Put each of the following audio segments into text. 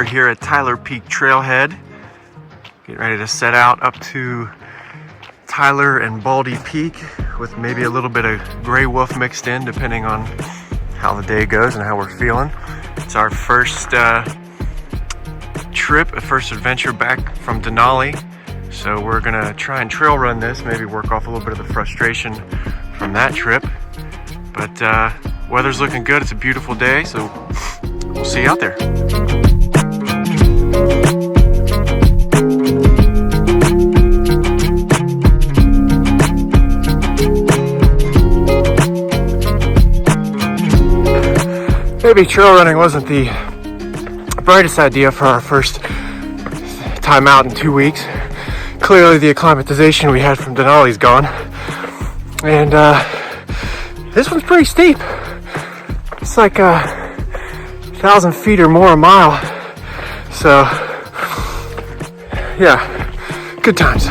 here at Tyler Peak Trailhead. Getting ready to set out up to Tyler and Baldy Peak with maybe a little bit of gray wolf mixed in, depending on how the day goes and how we're feeling. It's our first trip, a first adventure back from Denali. So we're gonna try and trail run this, maybe work off a little bit of the frustration from that trip. But weather's looking good. It's a beautiful day, so we'll see you out there. Maybe trail running wasn't the brightest idea for our first time out in 2 weeks. Clearly the acclimatization we had from Denali's gone. And this one's pretty steep. It's like 1,000 feet or more a mile. So yeah, good times.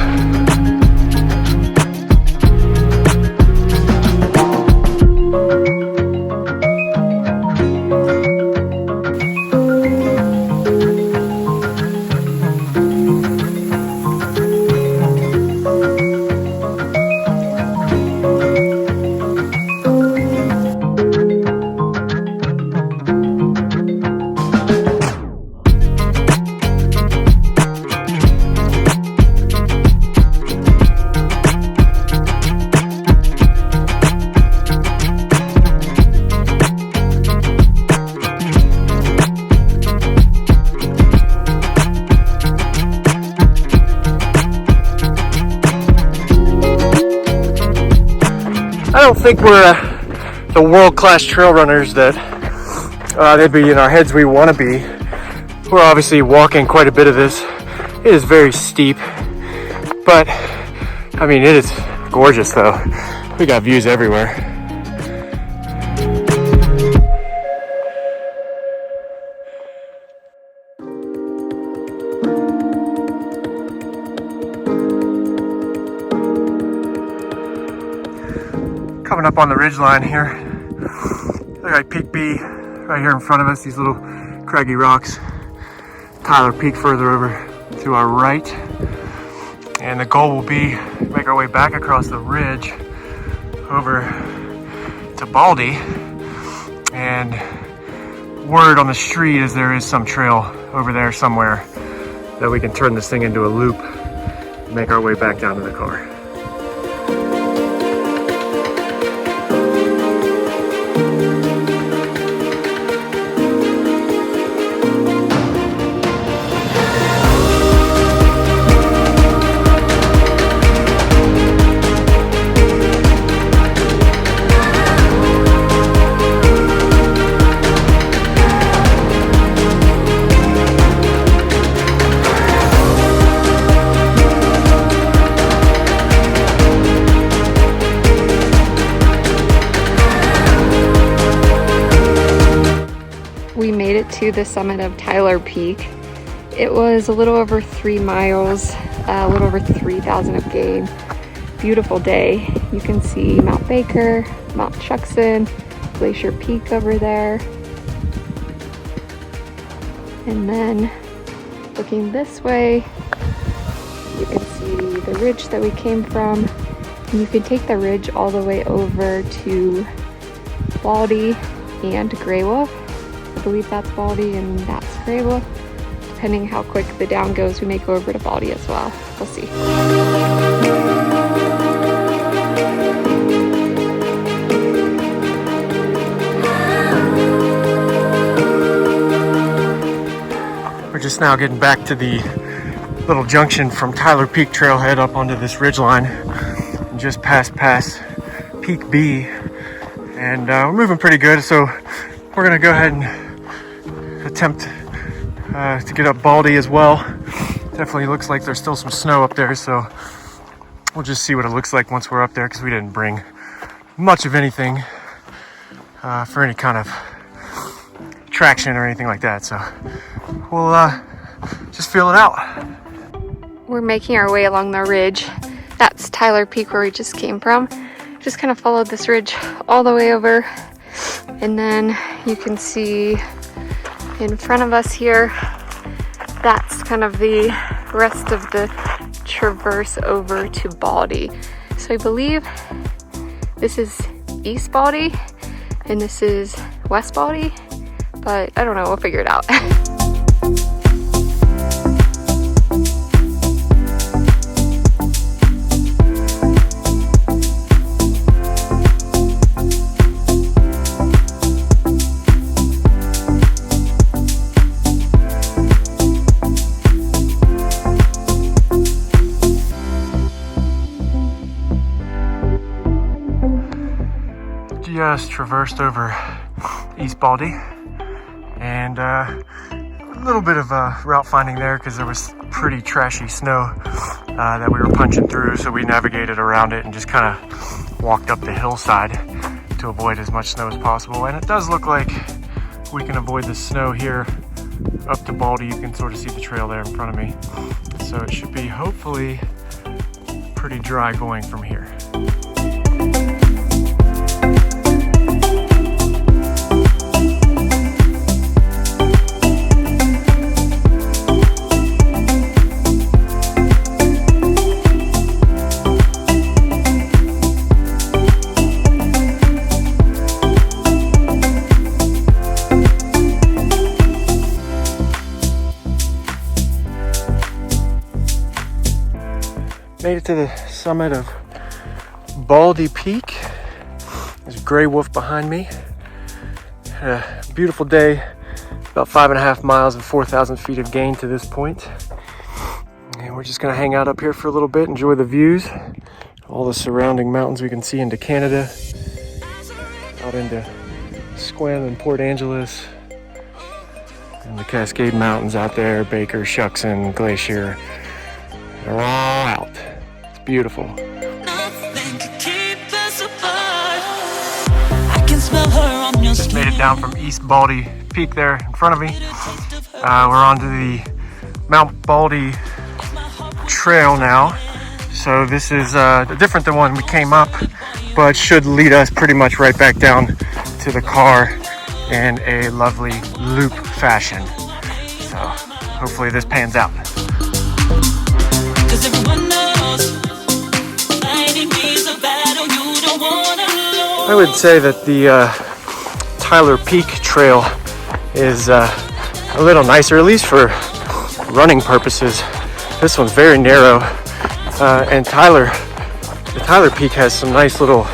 I don't think we're the world-class trail runners that they'd be in our heads we want to be. We're obviously walking quite a bit of this. It is very steep, but I mean, it is gorgeous though. We got views everywhere. Coming up on the ridgeline here. Look at Peak B right here in front of us, these little craggy rocks. Tyler Peak further over to our right. And the goal will be to make our way back across the ridge over to Baldy. And word on the street is there is some trail over there somewhere that we can turn this thing into a loop and make our way back down to the car. We made it to the summit of Tyler Peak. It was a little over 3 miles, a little over 3,000 of gain. Beautiful day. You can see Mount Baker, Mount Chuckson, Glacier Peak over there. And then looking this way, you can see the ridge that we came from. And you can take the ridge all the way over to Baldy and Gray Wolf. I believe that's Baldy and that's Gray Wolf. Depending how quick the down goes, we may go over to Baldy as well. We'll see. We're just now getting back to the little junction from Tyler Peak Trailhead up onto this ridgeline. And just past Peak B. And we're moving pretty good, so we're gonna go ahead and attempt to get up Baldy as well. Definitely looks like there's still some snow up there, so we'll just see what it looks like once we're up there, because we didn't bring much of anything for any kind of traction or anything like that, so we'll just feel it out. We're making our way along the ridge. That's Tyler Peak where we just came from. Just kind of followed this ridge all the way over, and then you can see in front of us here that's kind of the rest of the traverse over to Baldy. So I believe this is East Baldy and this is West Baldy, but I don't know, we'll figure it out. Just traversed over East Baldy, and a little bit of route finding there because there was pretty trashy snow that we were punching through, so we navigated around it and just kind of walked up the hillside to avoid as much snow as possible. And it does look like we can avoid the snow here up to Baldy. You can sort of see the trail there in front of me, so it should be hopefully pretty dry going from here. Made it to the summit of Baldy Peak. There's a gray wolf behind me. Had a beautiful day, about 5.5 miles and 4,000 feet of gain to this point. And we're just gonna hang out up here for a little bit, enjoy the views, all the surrounding mountains we can see into Canada, out into Sequim and Port Angeles, and the Cascade Mountains out there, Baker, Shuckson, Glacier. They're all out. It's beautiful. Just made it down from East Baldy Peak there in front of me. We're onto the Mount Baldy Trail now. So this is different than one we came up, but should lead us pretty much right back down to the car in a lovely loop fashion. So hopefully this pans out. I would say that the Tyler Peak Trail is a little nicer, at least for running purposes. This one's very narrow, and the Tyler Peak has some nice little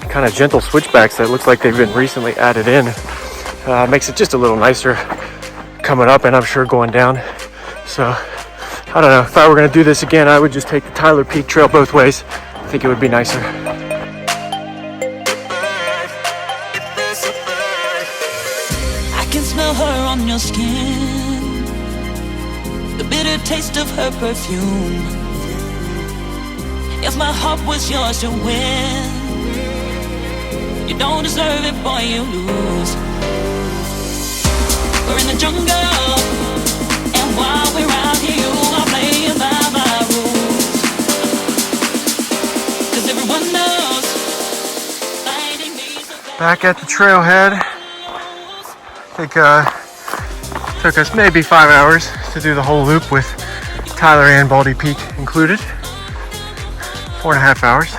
kind of gentle switchbacks that looks like they've been recently added in. Makes it just a little nicer coming up, and I'm sure going down. So I don't know, if I were going to do this again, I would just take the Tyler Peak Trail both ways. I think it would be nicer. I can smell her on your skin, the bitter taste of her perfume. If my heart was yours to win, you don't deserve it, boy, you lose. We're in the jungle, and while we're out here, you are playing by my rules. 'Cause everyone knows finding me so bad. Back at the trailhead. I think took us maybe 5 hours to do the whole loop with Tyler and Baldy Peak included. 4.5 hours.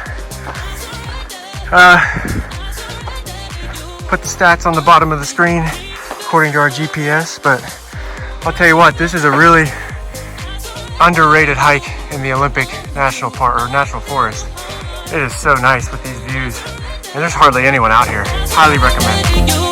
Put the stats on the bottom of the screen according to our GPS, but I'll tell you what, this is a really underrated hike in the Olympic National Park or National Forest. It is so nice with these views, and there's hardly anyone out here. Highly recommend.